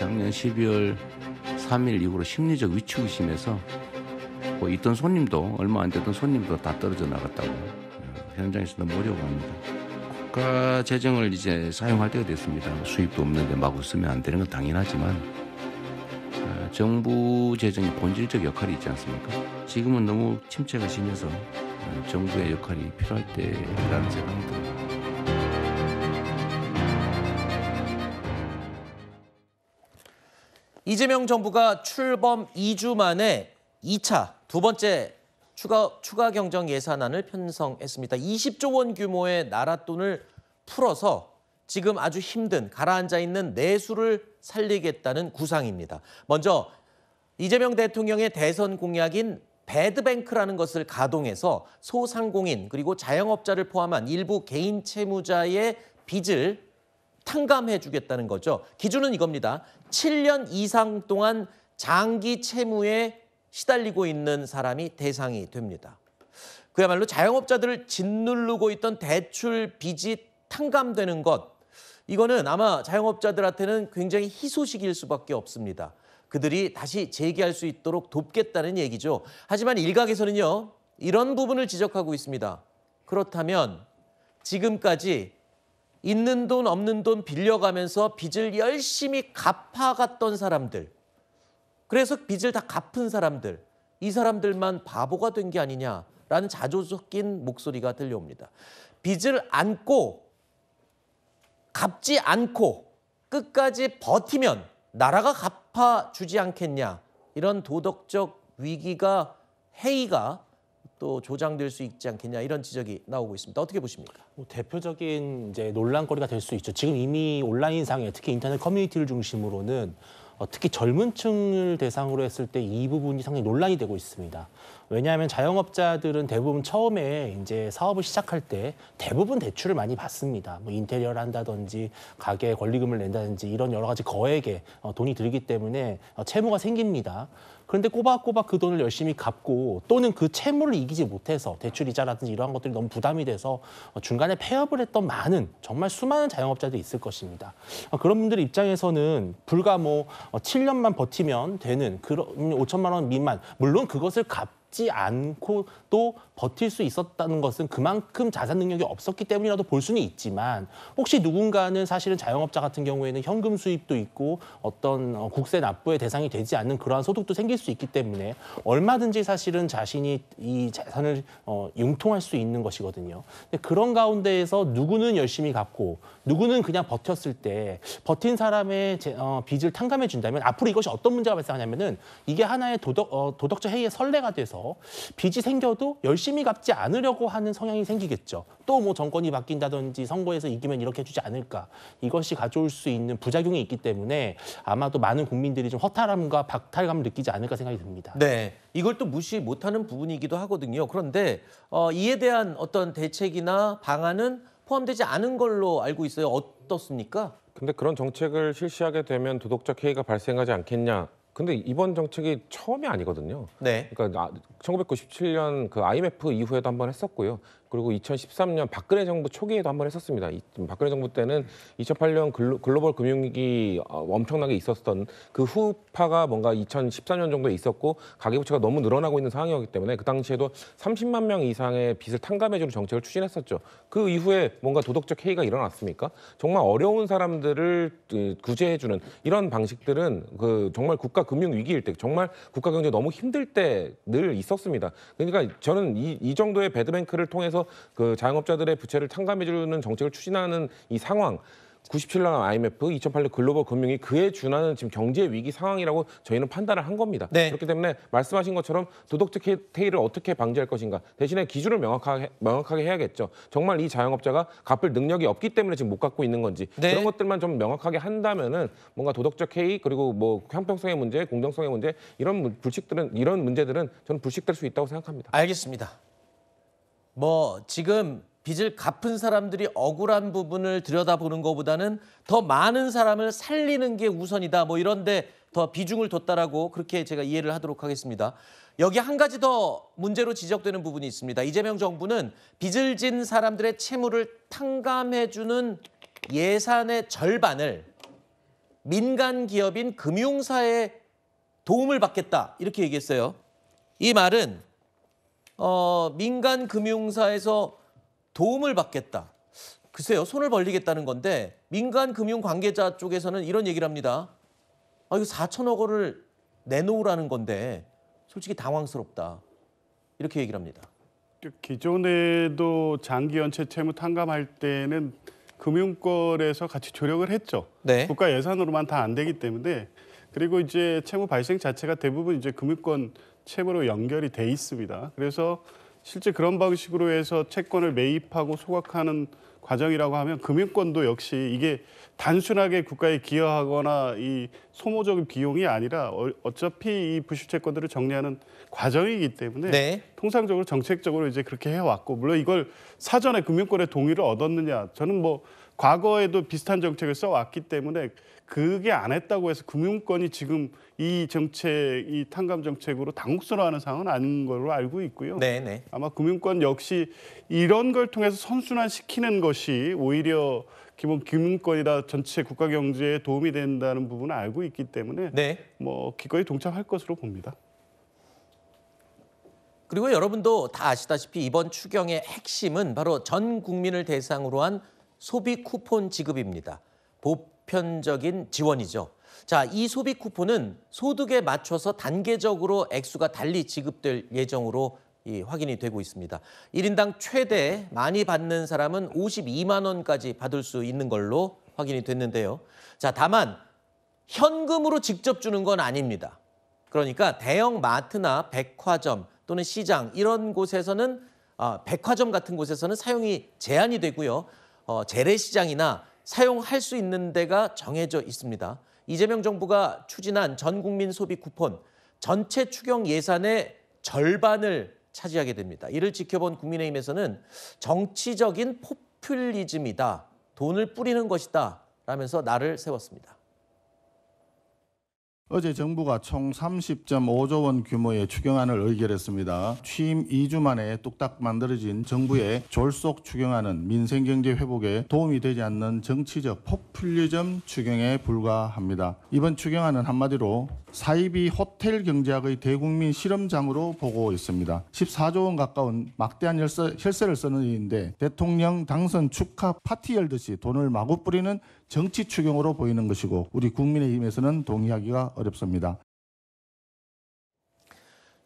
작년 12월 3일 이후로 심리적 위축이 심해서 뭐 있던 손님도 얼마 안 되던 손님도 다 떨어져 나갔다고 현장에서 너무 어려워합니다. 국가 재정을 이제 사용할 때가 됐습니다. 수입도 없는데 마구 쓰면 안 되는 건 당연하지만 정부 재정의 본질적 역할이 있지 않습니까? 지금은 너무 침체가 심해서 정부의 역할이 필요할 때라는 생각이 듭니다. 이재명 정부가 출범 2주 만에 2차 두 번째 추가 경정 예산안을 편성했습니다. 20조 원 규모의 나라 돈을 풀어서 지금 아주 힘든 가라앉아 있는 내수를 살리겠다는 구상입니다. 먼저 이재명 대통령의 대선 공약인 배드뱅크라는 것을 가동해서 소상공인 그리고 자영업자를 포함한 일부 개인 채무자의 빚을 탕감해주겠다는 거죠. 기준은 이겁니다. 7년 이상 동안 장기 채무에 시달리고 있는 사람이 대상이 됩니다. 그야말로 자영업자들을 짓누르고 있던 대출 빚이 탕감되는 것, 이거는 아마 자영업자들한테는 굉장히 희소식일 수밖에 없습니다. 그들이 다시 재기할 수 있도록 돕겠다는 얘기죠. 하지만 일각에서는요, 이런 부분을 지적하고 있습니다. 그렇다면 지금까지 있는 돈 없는 돈 빌려가면서 빚을 열심히 갚아갔던 사람들, 그래서 빚을 다 갚은 사람들, 이 사람들만 바보가 된 게 아니냐라는 자조 섞인 목소리가 들려옵니다. 빚을 안고 갚지 않고 끝까지 버티면 나라가 갚아주지 않겠냐, 이런 도덕적 위기가 해이가 또 조장될 수 있지 않겠냐, 이런 지적이 나오고 있습니다. 어떻게 보십니까? 대표적인 이제 논란거리가 될 수 있죠. 지금 이미 온라인상에 특히 인터넷 커뮤니티를 중심으로는 특히 젊은 층을 대상으로 했을 때 이 부분이 상당히 논란이 되고 있습니다. 왜냐하면 자영업자들은 대부분 처음에 이제 사업을 시작할 때 대부분 대출을 많이 받습니다. 뭐 인테리어를 한다든지 가게 권리금을 낸다든지 이런 여러 가지 거액의 돈이 들기 때문에 채무가 생깁니다. 그런데 꼬박꼬박 그 돈을 열심히 갚고 또는 그 채무를 이기지 못해서 대출이자라든지 이러한 것들이 너무 부담이 돼서 중간에 폐업을 했던 정말 수많은 자영업자들이 있을 것입니다. 그런 분들 입장에서는 불과 7년만 버티면 되는 그런 5천만 원 미만, 물론 그것을 갚지 않고도 버틸 수 있었다는 것은 그만큼 자산 능력이 없었기 때문이라도 볼 수는 있지만, 혹시 누군가는 사실은 자영업자 같은 경우에는 현금 수입도 있고 어떤 국세 납부의 대상이 되지 않는 그러한 소득도 생길 수 있기 때문에 얼마든지 사실은 자신이 이 자산을 융통할 수 있는 것이거든요. 근데 그런 가운데에서 누구는 열심히 갚고 누구는 그냥 버텼을 때 버틴 사람의 빚을 탕감해 준다면 앞으로 이것이 어떤 문제가 발생하냐면은 이게 하나의 도덕적 해이의 선례가 돼서 빚이 생겨도 열심히 갚지 않으려고 하는 성향이 생기겠죠. 또 정권이 바뀐다든지 선거에서 이기면 이렇게 해주지 않을까, 이것이 가져올 수 있는 부작용이 있기 때문에 아마도 많은 국민들이 좀 허탈함과 박탈감을 느끼지 않을까 생각이 듭니다. 네, 이걸 또 무시 못하는 부분이기도 하거든요. 그런데 이에 대한 어떤 대책이나 방안은 포함되지 않은 걸로 알고 있어요. 어떻습니까? 근데 그런 정책을 실시하게 되면 도덕적 해이가 발생하지 않겠냐. 근데 이번 정책이 처음이 아니거든요. 네. 그러니까 1997년 그 IMF 이후에도 한번 했었고요. 그리고 2013년 박근혜 정부 초기에도 한번 했었습니다. 박근혜 정부 때는 2008년 글로벌 금융위기 엄청나게 있었던 그 후파가 뭔가 2014년 정도에 있었고 가계부채가 너무 늘어나고 있는 상황이었기 때문에 그 당시에도 30만 명 이상의 빚을 탕감해주는 정책을 추진했었죠. 그 이후에 뭔가 도덕적 해이가 일어났습니까? 정말 어려운 사람들을 구제해주는 이런 방식들은 정말 국가 금융 위기일 때, 정말 국가 경제 너무 힘들 때 늘 있었습니다. 그러니까 저는 이 정도의 배드뱅크를 통해서 그 자영업자들의 부채를 탕감해주는 정책을 추진하는 이 상황, 97년 IMF, 2008년 글로벌 금융위, 그에 준하는 지금 경제 위기 상황이라고 저희는 판단을 한 겁니다. 네. 그렇기 때문에 말씀하신 것처럼 도덕적 해이를 어떻게 방지할 것인가, 대신에 기준을 명확하게 해야겠죠. 정말 이 자영업자가 갚을 능력이 없기 때문에 지금 못 갚고 있는 건지, 네. 그런 것들만 좀 명확하게 한다면은 뭔가 도덕적 해이, 그리고 형평성의 문제, 공정성의 문제, 이런 문제들은 저는 불식될 수 있다고 생각합니다. 알겠습니다. 지금 빚을 갚은 사람들이 억울한 부분을 들여다보는 것보다는 더 많은 사람을 살리는 게 우선이다. 이런데 더 비중을 뒀다라고 그렇게 제가 이해를 하도록 하겠습니다. 여기 한 가지 더 문제로 지적되는 부분이 있습니다. 이재명 정부는 빚을 진 사람들의 채무를 탕감해주는 예산의 절반을 민간 기업인 금융사에 도움을 받겠다 이렇게 얘기했어요. 이 말은 민간 금융사에서 도움을 받겠다. 글쎄요, 손을 벌리겠다는 건데 민간 금융 관계자 쪽에서는 이런 얘기를 합니다. 이거 4천억 원을 내놓으라는 건데 솔직히 당황스럽다. 이렇게 얘기를 합니다. 기존에도 장기 연체 채무 탕감할 때는 금융권에서 같이 조력을 했죠. 네. 국가 예산으로만 다 안 되기 때문에. 그리고 이제 채무 발생 자체가 대부분 이제 금융권 채무로 연결이 돼 있습니다. 그래서 실제 그런 방식으로 해서 채권을 매입하고 소각하는 과정이라고 하면 금융권도 역시 이게 단순하게 국가에 기여하거나 이 소모적인 비용이 아니라 어차피 이 부실 채권들을 정리하는 과정이기 때문에 네. 통상적으로 정책적으로 이제 그렇게 해왔고, 물론 이걸 사전에 금융권의 동의를 얻었느냐, 저는 뭐 과거에도 비슷한 정책을 써왔기 때문에 그게 안 했다고 해서 금융권이 지금 이 정책, 이 탕감 정책으로 당혹스러워하는 상황은 아닌 걸로 알고 있고요. 네. 아마 금융권 역시 이런 걸 통해서 선순환시키는 것이 오히려 기본 금융권이나 전체 국가 경제에 도움이 된다는 부분을 알고 있기 때문에 네. 뭐 기꺼이 동참할 것으로 봅니다. 그리고 여러분도 다 아시다시피 이번 추경의 핵심은 바로 전 국민을 대상으로 한 소비 쿠폰 지급입니다. 보편적인 지원이죠. 자, 이 소비 쿠폰은 소득에 맞춰서 단계적으로 액수가 달리 지급될 예정으로 확인이 되고 있습니다. 1인당 최대 많이 받는 사람은 52만 원까지 받을 수 있는 걸로 확인이 됐는데요. 자, 다만 현금으로 직접 주는 건 아닙니다. 그러니까 대형 마트나 백화점 또는 시장 이런 곳에서는 백화점 같은 곳에서는 사용이 제한이 되고요. 재래시장이나 사용할 수 있는 데가 정해져 있습니다. 이재명 정부가 추진한 전 국민 소비 쿠폰 전체 추경 예산의 절반을 차지하게 됩니다. 이를 지켜본 국민의힘에서는 정치적인 포퓰리즘이다, 돈을 뿌리는 것이다 라면서 날을 세웠습니다. 어제 정부가 총 30.5조 원 규모의 추경안을 의결했습니다. 취임 2주 만에 뚝딱 만들어진 정부의 졸속 추경안은 민생경제 회복에 도움이 되지 않는 정치적 포퓰리즘 추경에 불과합니다. 이번 추경안은 한마디로 사이비 호텔 경제학의 대국민 실험장으로 보고 있습니다. 14조 원 가까운 막대한 혈세를 쓰는 일인데 대통령 당선 축하 파티 열듯이 돈을 마구 뿌리는 정치 추경으로 보이는 것이고 우리 국민의힘에서는 동의하기가 어렵습니다.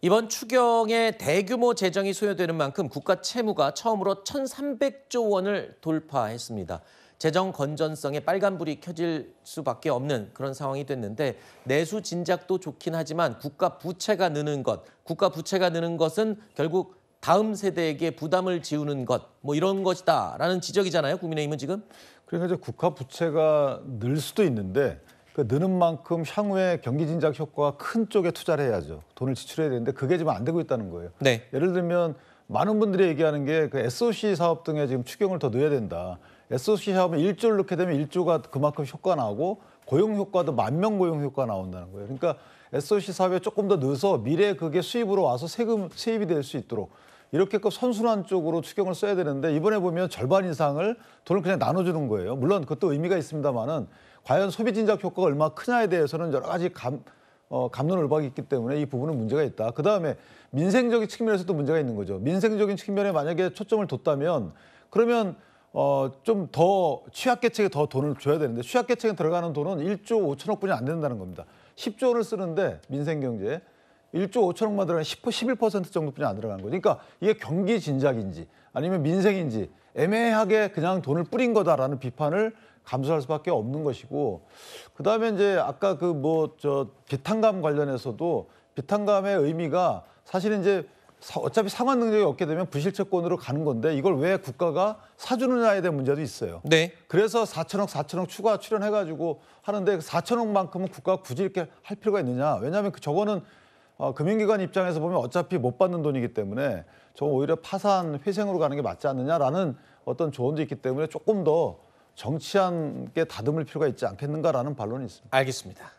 이번 추경에 대규모 재정이 소요되는 만큼 국가 채무가 처음으로 1,300조 원을 돌파했습니다. 재정 건전성에 빨간불이 켜질 수밖에 없는 그런 상황이 됐는데 내수 진작도 좋긴 하지만 국가 부채가 느는 것은 결국 다음 세대에게 부담을 지우는 것, 뭐 이런 것이다라는 지적이잖아요. 국민의힘은 지금. 그러니까 이제 국가 부채가 늘 수도 있는데 그 느는 만큼 향후에 경기 진작 효과가 큰 쪽에 투자를 해야죠. 돈을 지출해야 되는데 그게 지금 안 되고 있다는 거예요. 네. 예를 들면 많은 분들이 얘기하는 게 그 SOC 사업 등에 지금 추경을 더 넣어야 된다. SOC 사업은 1조를 넣게 되면 1조가 그만큼 효과가 나오고 고용 효과도 10,000명 고용 효과가 나온다는 거예요. 그러니까 SOC 사업에 조금 더 넣어서 미래에 그게 수입으로 와서 세입이 될 수 있도록 이렇게 선순환 쪽으로 추경을 써야 되는데 이번에 보면 절반 이상을 돈을 그냥 나눠주는 거예요. 물론 그것도 의미가 있습니다만은 과연 소비 진작 효과가 얼마나 크냐에 대해서는 여러 가지 갑론을박이 있기 때문에 이 부분은 문제가 있다. 그다음에 민생적인 측면에서도 문제가 있는 거죠. 민생적인 측면에 만약에 초점을 뒀다면 그러면 좀 더 취약계층에 더 돈을 줘야 되는데 취약계층에 들어가는 돈은 1조 5천억 분이 안 된다는 겁니다. 10조 원을 쓰는데 민생경제에 1조 5천억만 들어가는 11% 정도뿐이 안 들어가는 거죠. 그러니까 이게 경기 진작인지 아니면 민생인지 애매하게 그냥 돈을 뿌린 거다라는 비판을 감수할 수밖에 없는 것이고 그다음에 이제 아까 비탄감 관련해서도 비탄감의 의미가 사실은 이제 어차피 상환 능력이 없게 되면 부실채권으로 가는 건데 이걸 왜 국가가 사주느냐에 대한 문제도 있어요. 네. 그래서 4천억 추가 출연해가지고 하는데 4천억만큼은 국가가 굳이 이렇게 할 필요가 있느냐. 왜냐하면 저거는 금융기관 입장에서 보면 어차피 못 받는 돈이기 때문에 저거 오히려 파산, 회생으로 가는 게 맞지 않느냐라는 어떤 조언도 있기 때문에 조금 더 정치한 게 다듬을 필요가 있지 않겠는가라는 반론이 있습니다. 알겠습니다.